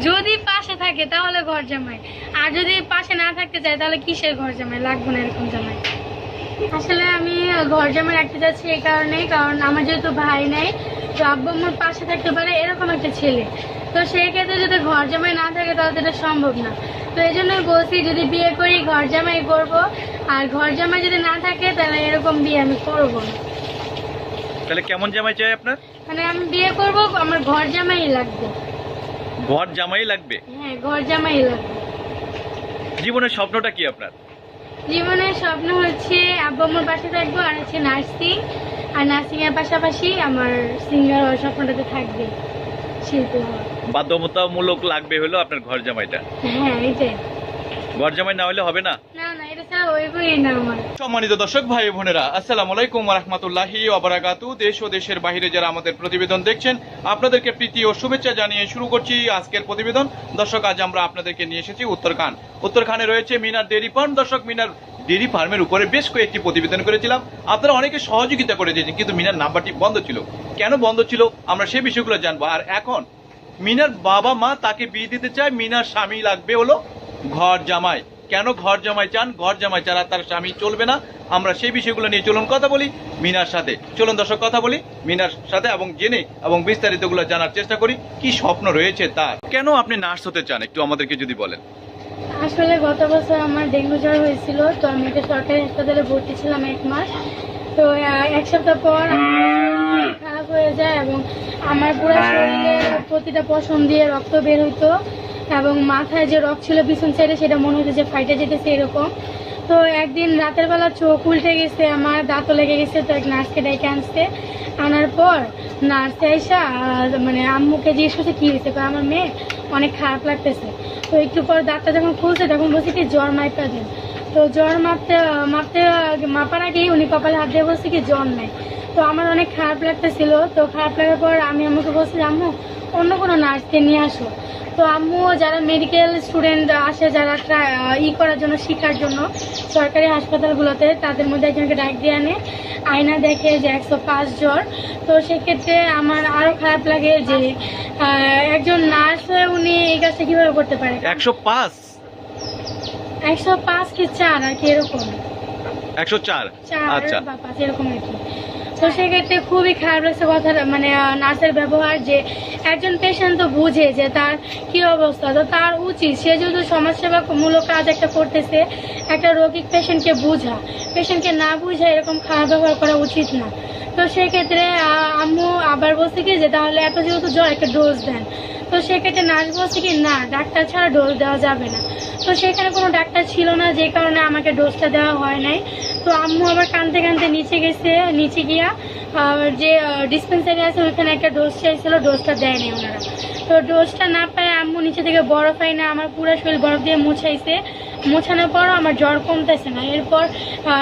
যদি পাশে থাকে তাহলে ঘর জামাই, আর যদি পাশে না থাকতে চায় তাহলে কিসের ঘর জামাই, লাগবে না এরকম জামাই। আসলে আমি ঘর জামাই রাখতে চাচ্ছি এই কারণেই, কারণ আমার যেহেতু ভাই নাই, তো আব্বু আম্মুর পাশে থাকতে পারে এরকম একটা ছেলে। তো সেই ক্ষেত্রে যদি ঘর জামাই না থাকে তাহলে তো এটা সম্ভব না। তো এই জন্যই বলছি যদি বিয়ে করি ঘর জামাই করবো, আর ঘর জামাই যদি না থাকে তাহলে এরকম বিয়ে আমি করবো না। তাহলে কেমন জামাই চাই আপনার? মানে আমি বিয়ে করবো, আমার ঘর জামাই লাগবে। ঘর জামাই লাগবে? হ্যাঁ, ঘর জামাই লাগবে। জীবনের স্বপ্নটা কি আপনার? জীবনের স্বপ্ন হচ্ছে আব্বু আম্মুর পাশে থাকবো, আর হচ্ছে নার্সিং, আর নার্সিং এর পাশাপাশি আমার সিঙ্গার হওয়ার স্বপ্নটাতে থাকবে, শিল্পী হওয়া। বাধ্যতামূলক লাগবে হলো আপনার ঘর জামাইটা? হ্যাঁ, এইটাই। ঘর জামাই না হলে হবে না? না না, এটা ছাড়া হইবই না আমার। সম্মানিত দর্শক ভাই বোনেরা, আসসালামু আলাইকুম ওয়া রাহমাতুল্লাহি ওয়া বারাকাতুহু। দেশ ও দেশের বাইরে যারা আমাদের প্রতিবেদন দেখছেন, আপনাদেরকে প্রীতি ও শুভেচ্ছা জানিয়ে শুরু করছি আজকের প্রতিবেদন। দর্শক, আজ আমরা আপনাদেরকে নিয়ে এসেছি উত্তরখানে রয়েছে মিনার ডেইরি ফার্ম। দর্শক, মিনার ডেইরি ফার্মের উপরে বেশ কয়েকটি প্রতিবেদন করেছিলাম, আপনারা অনেকে সহযোগিতা করে দিয়েছেন, কিন্তু মিনার নাম্বারটি বন্ধ ছিল। কেন বন্ধ ছিল আমরা সেই বিষয়গুলো জানবো। আর এখন মিনার বাবা মা তাকে বিয়ে দিতে চায়, মিনার স্বামী লাগবে হলো ঘর জামাই। কেন ঘর জামাই চান? ঘর জামাই ছাড়া তার স্বামী চলবে না। আমরা সেই বিষয়গুলো নিয়ে চলুন কথা বলি মিনার সাথে। চলুন দর্শক, কথা বলি মিনার সাথে এবং জেনে এবং বিস্তারিতগুলো জানার চেষ্টা করি কি স্বপ্ন রয়েছে তার। কেন আপনি নার্স হতে চান একটু আমাদেরকে যদি বলেন। আসলে গত বছর আমার ডেঙ্গু জ্বর হয়েছিল, তো আমি একটা সরকারি হাসপাতালে ভর্তি ছিলাম 1 মাস। তো 1 সপ্তাহ পর আমার খারাপ হয়ে যায় এবং আমার পুরো শরীরে প্রতিটা পশম দিয়ে রক্ত বের হইতো, এবং মাথায় যে রক্ত ছিল পিছন সাইডে সেটা মনে হতো যে ফাইটে যেতেছে এরকম। তো একদিন রাতের বেলা চোখ উল্টে গেছে, আমার দাঁতও লেগে গেছে, তো এক নার্সকে ডেকে আনছে। আনার পর নার্সে আইসা মানে আম্মুকে জিজ্ঞেস করছে কী হয়েছে, আমার মেয়ে অনেক খারাপ লাগতেছে। তো একটু পর দাঁতটা যখন খুলছে তখন বলছে কি জ্বর মাইপা দেন। তো জ্বর মাপার আগেই উনি কপালে হাত দিয়ে বলছে কি জ্বর নাই। তো আমার অনেক খারাপ লাগতেছিল। তো খারাপ লাগার পর আমি আম্মুকে বলছি আম্মু অন্য কোনো নার্সকে নিয়ে আসো। তো আম্মু যারা মেডিকেল স্টুডেন্ট আসে, যারা করার জন্য, শেখার জন্য সরকারি হাসপাতালগুলোতে, তাদের মধ্যে একজনকে ডাক দিয়ে আনে। আয়না দেখে যে 105 জ্বর। তো সেক্ষেত্রে আমার আরও খারাপ লাগে যে একজন নার্স হয়ে উনি এই কাজটা কীভাবে করতে পারে। 105 105 কি 4 আর কি এরকম, 104 আচ্ছা বা 5 এরকম আর কি। তো সেক্ষেত্রে খুবই খারাপ লাগছে কথা, মানে নার্সের ব্যবহার, যে একজন পেশেন্ট তো বুঝে যে তার কি অবস্থা, তো তার উচিত সে যেহেতু সমাজসেবামূলক কাজ একটা করতেছে, একটা রোগী পেশেন্টকে বুঝা, পেশেন্টকে না বুঝা এরকম খারাপ ব্যবহার করা উচিত না। তো সেক্ষেত্রে আম্মু আবার বলছে কি যে তাহলে এত যেহেতু জ্বর একটা ডোজ দেন। তো সেক্ষেত্রে নার্স বলছে কি না, ডাক্তার ছাড়া ডোজ দেওয়া যাবে না। তো সেখানে কোনো ডাক্তার ছিল না, যে কারণে আমাকে ডোজটা দেওয়া হয় নাই। তো আম্মু আবার কাঁদতে কাঁদতে নিচে গেছে, নিচে গিয়া যে ডিসপেন্সারি আছে ওইখানে একটা ডোজ চাইছিল, ডোজটা দেয়নি ওনারা। তো ডোজটা না পায় আম্মু নিচে থেকে বরফ আইনা আমার পুরো শরীর বরফ দিয়ে মুছাইছে। মোছানোর পরও আমার জ্বর কমতেছে না। এরপর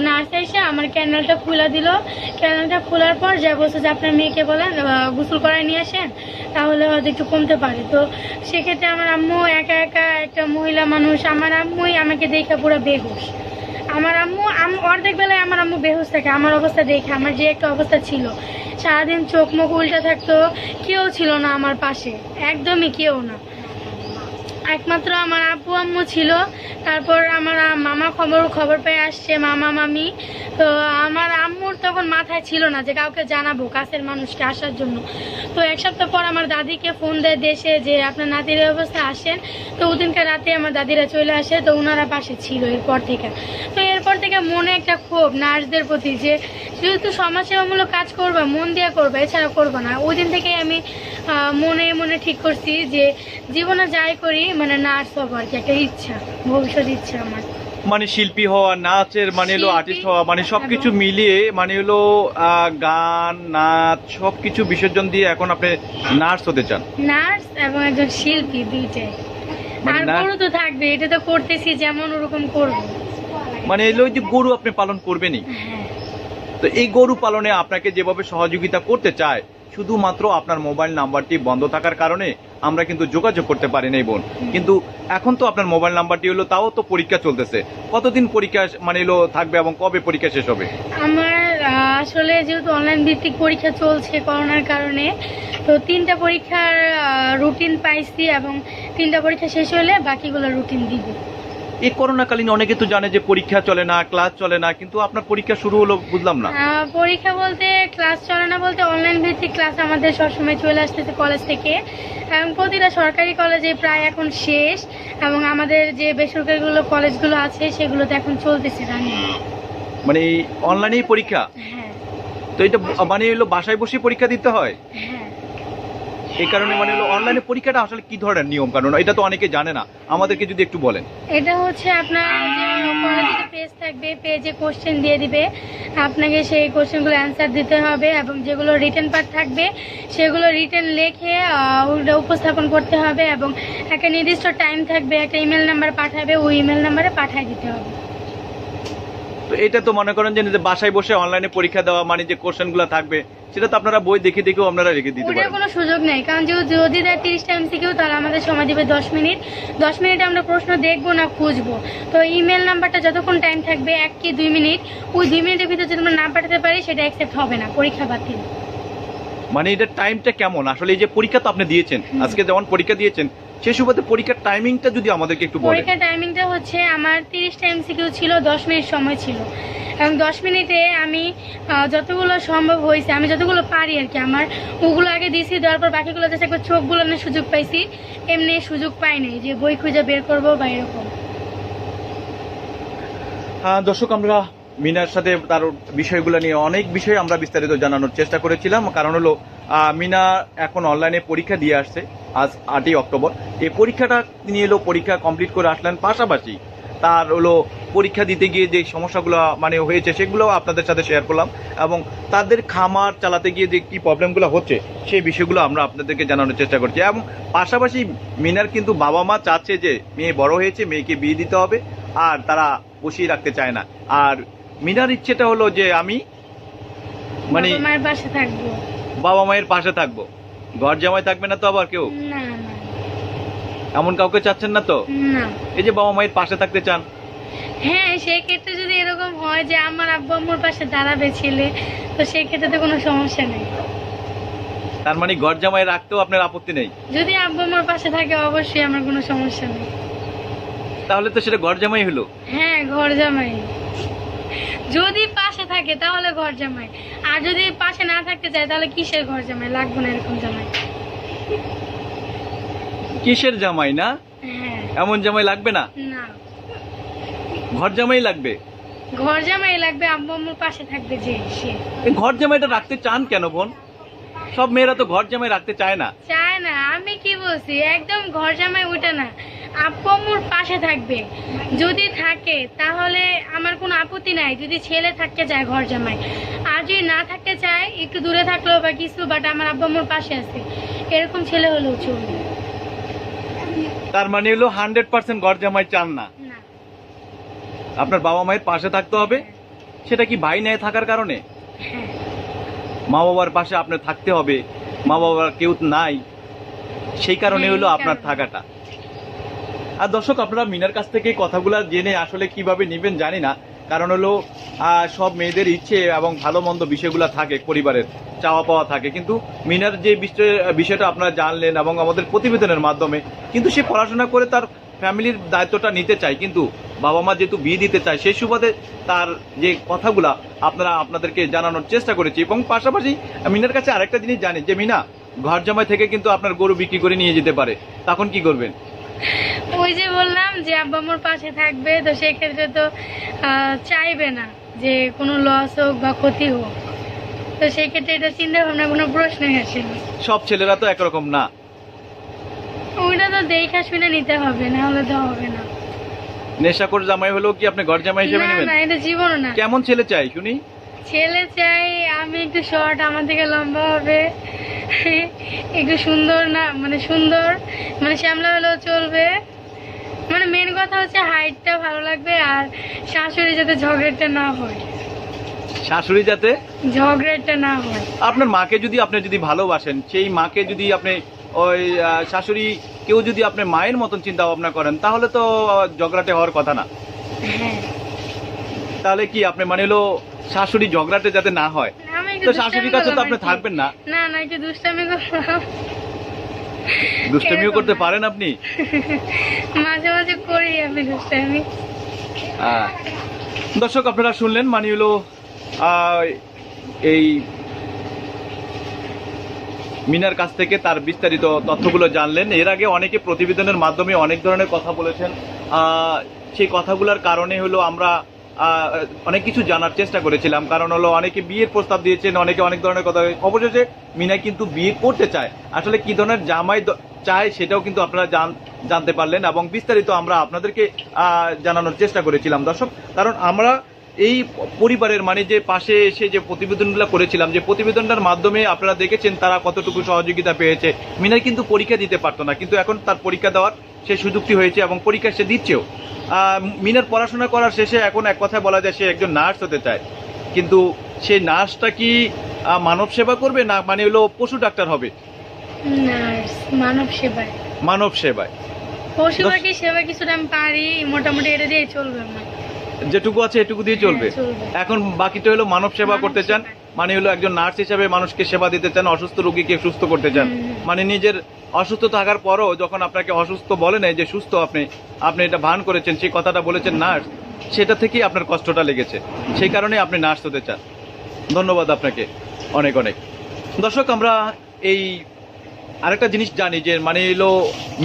নার্স এসে আমার ক্যানেলটা খুলে দিল। ক্যানেলটা খোলার পর যা বলছে যে আপনার মেয়েকে বলেন গোসল করায় নিয়ে আসেন, তাহলে হয়তো একটু কমতে পারে। তো সেক্ষেত্রে আমার আম্মু একা একা একটা মহিলা মানুষ, আমার আম্মুই আমাকে দেখে পুরো বেহুশ। আমার আম্মু অর্ধেক বেলায় আমার আম্মু বেহুশ থাকে আমার অবস্থা দেখে। আমার যে একটা অবস্থা ছিল, সারাদিন চোখ মুখ উল্টা থাকতো, কেউ ছিল না আমার পাশে, একদমই কেউ না, একমাত্র আমার আব্বু আম্মু ছিল। তারপর আমার মামা খবর পেয়ে আসছে, মামা মামি। তো আমার আম্মুর তখন মাথায় ছিল না যে কাউকে জানাবো, কাছের মানুষকে আসার জন্য। তো 1 সপ্তাহ পর আমার দাদিকে ফোন দেয় দেশে যে আপনার নাতির অবস্থা আসেন। তো ওদিনকে রাতে আমার দাদিরা চলে আসে, তো ওনারা পাশে ছিল এরপর থেকে মনে একটা ক্ষোভ নার্সদের প্রতি, যে যেহেতু সমাজসেবামূলক কাজ করবা মন দিয়ে করবা, এছাড়া করবো না। ওই দিন থেকে আমি মনে ঠিক করছি যে জীবনে যাই করি মানে নার্স হবো আর কি, একটা ইচ্ছা, ভবিষ্যৎ ইচ্ছা আমার। মানে শিল্পী হওয়া, নাচের মানে হলো আর্টিস্ট হওয়া, মানে সবকিছু মিলিয়ে মানে হলো গান নাচ সবকিছু বিসর্জন দিয়ে এখন আপনি নার্স হতে চান। নার্স এবং একজন শিল্পী দুইটাই। আর গরু তো থাকবে, এটা তো করতেছি যেমন ওরকম করবো। মানে এলো যে গরু আপনি পালন করবেনই। হ্যাঁ। তো এই গরু পালনে আপনাকে যেভাবে সহযোগিতা করতে চায়, শুধুমাত্র আপনার মোবাইল নাম্বারটি বন্ধ থাকার কারণে আমরা কিন্তু যোগাযোগ করতে পারি নাই বোন। কিন্তু এখন তো আপনার মোবাইল নাম্বারটি হলো, তাও তো পরীক্ষা চলতেছে, কতদিন পরীক্ষা মানে হলো থাকবে এবং কবে পরীক্ষা শেষ হবে? আমার আসলে যেহেতু অনলাইন ভিত্তিক পরীক্ষা চলছে করোনার কারণে, তো 3টা পরীক্ষার রুটিন পাইছি এবং 3টা পরীক্ষা শেষ হলে বাকিগুলো রুটিন দিবে। এই করোনাকালীন অনেকে তো জানে যে পরীক্ষা চলে না, ক্লাস চলে না, কিন্তু আপনার পরীক্ষা শুরু হলো বুঝলাম না। পরীক্ষা বলতে ক্লাস চলে না বলতে অনলাইন ভিত্তিক ক্লাস আমাদের সবসময় চলে আসতেছে কলেজ থেকে, এবং প্রতিটা সরকারি কলেজে প্রায় এখন শেষ, এবং আমাদের যে বেসরকারিগুলো কলেজগুলো আছে সেগুলোতে এখন চলতেছে রানিং। মানে অনলাইনেই পরীক্ষা? হ্যাঁ। তো এটা মানে হলো বাসায় বসে পরীক্ষা দিতে হয়? হ্যাঁ। এই কারণে মানে হলো অনলাইনে পরীক্ষাটা আসলে কি ধরনের নিয়ম কানুন, এটা তো অনেকে জানে না, আমাদেরকে যদি একটু বলেন। এটা হচ্ছে আপনার যে কলেজে পেজ থাকবে, পেজে কোশ্চেন দিয়ে দিবে, আপনাকে সেই কোশ্চেনগুলো অ্যান্সার দিতে হবে, এবং যেগুলো রিটেন পার্ট থাকবে সেগুলো রিটেন লিখে ওটা উপস্থাপন করতে হবে, এবং একটা নির্দিষ্ট টাইম থাকবে, একটা ইমেল নাম্বার পাঠাবে, ওই ইমেল নাম্বারে পাঠিয়ে দিতে হবে। তো এটা তো মনে করেন যে বাসায় বসে অনলাইনে পরীক্ষা দেওয়া মানে যে কোশ্চেনগুলো থাকবে সেটা তো আপনারা বই দেখে দেখেও আপনারা রেখে দিতে ওটার পারেন। কোনো সুযোগ নেই, কারণ যদি দেয় 30টা এমসিকিউ, তাহলে আমাদের সময় দিবে 10 মিনিট। 10 মিনিটে আমরা প্রশ্ন দেখবো না খুঁজবো। তো ইমেল নাম্বারটা যতক্ষণ টাইম থাকবে 1 কি 2 মিনিট, ওই 2 মিনিটের ভিতরে যদি আমরা না পাঠাতে পারি সেটা অ্যাকসেপ্ট হবে না, পরীক্ষা বাতিল। মানে এটার টাইমটা কেমন আসলে? এই যে পরীক্ষা তো আপনি দিয়েছেন, আজকে যেমন পরীক্ষা দিয়েছেন, সেই সুবাদে পরীক্ষার টাইমিংটা যদি আমাদেরকে একটু বলেন। পরীক্ষার টাইমিংটা হচ্ছে আমার 30টা এমসিকিউ ছিল, 10 মিনিট সময় ছিল, এবং 10 মিনিটে আমি যতগুলো সম্ভব হয়েছে, আমি যতগুলো পারি আর কি, আমার ওগুলো আগে দিয়েছি, দেওয়ার পর বাকিগুলো যাচ্ছে একবার চোখ বুলানোর সুযোগ পাইছি, এমনি সুযোগ পাই নাই যে বই খুঁজে বের করবো বা এরকম। দর্শক, আমরা মিনার সাথে তার বিষয়গুলো নিয়ে অনেক বিষয় আমরা বিস্তারিত জানানোর চেষ্টা করেছিলাম। কারণ হলো মিনা এখন অনলাইনে পরীক্ষা দিয়ে আসছে, আজ 8ই অক্টোবর। এই পরীক্ষাটা তিনি এলো, পরীক্ষা কমপ্লিট করে আসলেন, পাশাপাশি তার হলো পরীক্ষা দিতে গিয়ে যে সমস্যাগুলো মানে হয়েছে সেগুলো আপনাদের সাথে শেয়ার করলাম, এবং তাদের খামার চালাতে গিয়ে যে কি প্রবলেমগুলো হচ্ছে সেই বিষয়গুলো আমরা আপনাদেরকে জানানোর চেষ্টা করছি। এবং পাশাপাশি মিনার কিন্তু বাবা মা চাচ্ছে যে মেয়ে বড় হয়েছে, মেয়েকে বিয়ে দিতে হবে, আর তারা বসিয়ে রাখতে চায় না। আর মিনার ইচ্ছেটা হলো যে আমি মানে বাবা মায়ের পাশে থাকবো, বাবা মায়ের পাশে থাকবো, ঘর জামাই থাকবে না তো আবার কেউ? না না এমন কাউকে চাচ্ছেন না তো? না। এই যে বাবা মায়ের পাশে থাকতে চান। হ্যাঁ, সেই ক্ষেত্রে যদি এরকম হয় যে আমার আব্বু আম্মুর পাশে দাঁড়াবে ছেলে, তো সেই ক্ষেত্রে তো কোনো সমস্যা নেই। তার মানে ঘর জামাই রাখতেও আপনার আপত্তি নেই? যদি আব্বু আম্মুর পাশে থাকে অবশ্যই আমার কোনো সমস্যা নেই। তাহলে তো সেটা ঘর জামাই হলো। হ্যাঁ, ঘর জামাই। যদি পাশে থাকে তাহলে ঘর জামাই, আর যদি পাশে না থাকতে চায় তাহলে কিসের ঘর জামাই, লাগবে না এরকম জামাই। কিসের জামাই না? হ্যাঁ। এমন জামাই লাগবে না, না, ঘর জামাই লাগবে। ঘর জামাই লাগবে, আব্বু আম্মুর পাশে থাকবে যে সে। এই ঘর জামাইটা রাখতে চান কেন বোন? সব মেয়েরা তো ঘর জামাই রাখতে চায় না। চায় না, আমি কি বলছি, একদম ঘর জামাই ওইটা না, আব্বু আম্মুর পাশে থাকবে। যদি থাকে তাহলে আমার কোনো আপত্তি নাই, যদি ছেলে থাকতে চায় ঘর জামাই, আর যদি না থাকতে চায় একটু দূরে থাকলেও বা কিছু, বাট আমার আব্বু আম্মুর পাশে আছে, এরকম ছেলে হলেও চলবে। তার মানে হলো 100% ঘর জামাই চান না, না। আপনার বাবা মায়ের পাশে থাকতে হবে। সেটা কি ভাই নেয় থাকার কারণে? হ্যাঁ। মা বাবার পাশে আপনার থাকতে হবে, মা বাবার কেউ নাই, সেই কারণে হলো আপনার থাকাটা। আর দর্শক, আপনারা মিনার কাছ থেকে কথাগুলো জেনে আসলে কিভাবে নেবেন জানি না, কারণ হলো সব মেয়েদের ইচ্ছে এবং ভালো মন্দ বিষয়গুলো থাকে, পরিবারের চাওয়া পাওয়া থাকে, কিন্তু মিনার যে বিষয়টা আপনারা জানলেন এবং আমাদের প্রতিবেদনের মাধ্যমে, কিন্তু সে পড়াশোনা করে তার ফ্যামিলির দায়িত্বটা নিতে চায়, কিন্তু বাবা মা যেহেতু বিয়ে দিতে চায়, সেই সুবাদে তার যে কথাগুলা আপনাদেরকে জানানোর চেষ্টা করেছি। এবং পাশাপাশি মিনার কাছে আরেকটা জিনিস জানি যে মিনা ঘর জামাই থেকে কিন্তু আপনার গরু বিক্রি করে নিয়ে যেতে পারে, তখন কি করবেন? ওই যে বললাম যে আব্বু আম্মুর পাশে থাকবে, তো সেক্ষেত্রে তো চাইবে না যে কোনো লস হোক বা ক্ষতি হোক, তো সেই ক্ষেত্রে এটা চিন্তা ভাবনা কোনো প্রশ্নই আসে না। সব ছেলেরা তো একরকম না। ওইটা তো দেখা শুনে নিতে হবে, না হলে তো হবে না। নেশাখোর জামাই হলেও কি আপনি ঘর জামাই হিসেবে না নেবেন? না, এটা জীবনও না। কেমন ছেলে চাই শুনি? ছেলে চাই আমি একটু শর্ট, আমার থেকে লম্বা হবে, একটু সুন্দর, না মানে সুন্দর, মানে শ্যামলা হলেও চলবে, মানে মেন কথা হচ্ছে হাইটটা ভালো লাগবে, আর শাশুড়ি যাতে ঝগড়াটা না হয়, শাশুড়ি যাতে ঝগড়াটা না হয়। আপনার মাকে যদি আপনি যদি ভালোবাসেন, সেই মাকে যদি আপনি ওই শাশুড়ি কেউ যদি আপনি মায়ের মতন চিন্তা ভাবনা করেন, তাহলে তো ঝগড়াটে হওয়ার কথা না। হ্যাঁ। তাহলে কি আপনি মানে হলো শাশুড়ি ঝগড়াটে যাতে না হয়, আমি একটু তো দুষ্টামি শাশুড়ির কাছে তো করলাম আপনি আর কি। থাকবেন না। না না, একটু দুষ্টামি করলাম। দুষ্টামিও করতে পারেন আপনি? মাঝে মাঝে করি আমি দুষ্টামি। দর্শক আপনারা শুনলেন, মানে হলো এই মিনার কাছ থেকে তার বিস্তারিত তথ্যগুলো জানলেন। এর আগে অনেকে প্রতিবেদনের মাধ্যমে অনেক ধরনের কথা বলেছেন, সেই কথাগুলোর কারণে হলো আমরা অনেক কিছু জানার চেষ্টা করেছিলাম। কারণ হলো অনেকে বিয়ের প্রস্তাব দিয়েছেন, অনেকে অনেক ধরনের কথা। অবশেষে মিনা কিন্তু বিয়ে করতে চায়। আসলে কি ধরনের জামাই চায় সেটাও কিন্তু আপনারা জানতে পারলেন, এবং বিস্তারিত আমরা আপনাদেরকে জানানোর চেষ্টা করেছিলাম দর্শক। কারণ আমরা এই পরিবারের মানে যে পাশে এসে যে প্রতিবেদনগুলো করেছিলাম, যে প্রতিবেদনটার মাধ্যমে আপনারা দেখেছেন তারা কতটুকু সহযোগিতা পেয়েছে। মিনার কিন্তু পরীক্ষা দিতে পারতো না, কিন্তু এখন তার পরীক্ষা দেওয়ার সে সুযোগটি হয়েছে এবং পরীক্ষা সে দিচ্ছেও। মিনার পড়াশোনা করার শেষে এখন এক কথায় বলা যায় সে একজন নার্স হতে চায়, কিন্তু সেই নার্সটা কি মানব সেবা করবে, না মানে হলো পশু ডাক্তার হবে? নার্স, মানব সেবায়। মানব সেবায়। পশু পাখি সেবা কিছুটা আমি পারি, মোটামুটি এটা দিয়ে চলবে আমার। যেটুকু আছে এটুকু দিয়ে চলবে। এখন বাকিটা হলো মানব সেবা করতে চান, মানে হলো একজন নার্স হিসেবে মানুষকে সেবা দিতে চান, অসুস্থ রোগীকে সুস্থ করতে চান। মানে নিজের অসুস্থ থাকার পরও যখন আপনাকে অসুস্থ বলে নাই যে সুস্থ, আপনি এটা ভান করেছেন, সেই কথাটা বলেছেন নার্স, সেটা থেকেই আপনার কষ্টটা লেগেছে, সেই কারণে আপনি নার্স হতে চান। ধন্যবাদ আপনাকে অনেক অনেক। দর্শক আমরা এই আরেকটা জিনিস জানি যে মানে হলো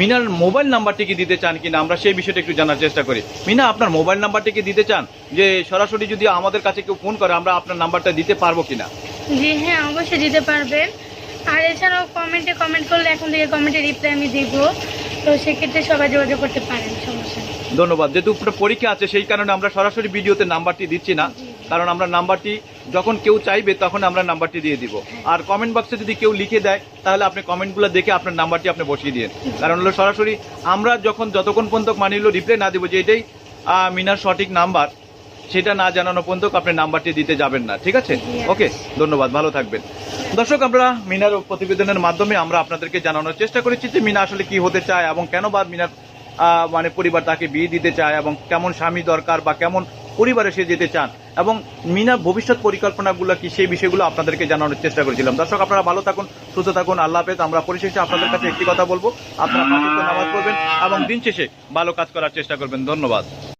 মিনার মোবাইল নাম্বারটি কি দিতে চান কিনা, আমরা সেই বিষয়টা একটু জানার চেষ্টা করি। মিনা, আপনার মোবাইল নাম্বারটি কি দিতে চান? যে সরাসরি যদি আমাদের কাছে কেউ ফোন করে আমরা আপনার নাম্বারটা দিতে পারবো কিনা? জি হ্যাঁ, অবশ্যই দিতে পারবেন। আর এছাড়াও কমেন্ট করলে এখন থেকে কমেন্টে রিপ্লাই আমি দিব, তো সেক্ষেত্রে সবাই যোগাযোগ করতে পারেন, সমস্যা নেই। ধন্যবাদ। যেহেতু পরীক্ষা আছে সেই কারণে আমরা সরাসরি ভিডিওতে নাম্বারটি দিচ্ছি না, কারণ আমরা নাম্বারটি যখন কেউ চাইবে তখন আমরা নাম্বারটি দিয়ে দিব। আর কমেন্ট বক্সে যদি কেউ লিখে দেয় তাহলে আপনি কমেন্টগুলো দেখে আপনার নাম্বারটি আপনি বসিয়ে দিন। কারণ হলো সরাসরি আমরা যতক্ষণ পর্যন্ত মানে হলো রিপ্লাই না দিব যে এটাই মিনার সঠিক নাম্বার, সেটা না জানানো পর্যন্ত আপনি নাম্বারটি দিতে যাবেন না, ঠিক আছে? ওকে, ধন্যবাদ, ভালো থাকবেন। দর্শক আমরা মিনার প্রতিবেদনের মাধ্যমে আমরা আপনাদেরকে জানানোর চেষ্টা করেছি যে মিনা আসলে কি হতে চায় এবং কেন বা মিনার মানে পরিবার তাকে বিয়ে দিতে চায়, এবং কেমন স্বামী দরকার বা কেমন পরিবারে সে যেতে চান, এবং মিনার ভবিষ্যৎ পরিকল্পনাগুলো কি, সেই বিষয়গুলো আপনাদেরকে জানানোর চেষ্টা করেছিলাম। দর্শক আপনারা ভালো থাকুন, সুস্থ থাকুন, আল্লাহ হাফেজ। আমরা পরিশেষে আপনাদের কাছে একটি কথা বলবো, আপনারা পাঁচ ওয়াক্ত নামাজ পড়বেন এবং দিন শেষে ভালো কাজ করার চেষ্টা করবেন। ধন্যবাদ।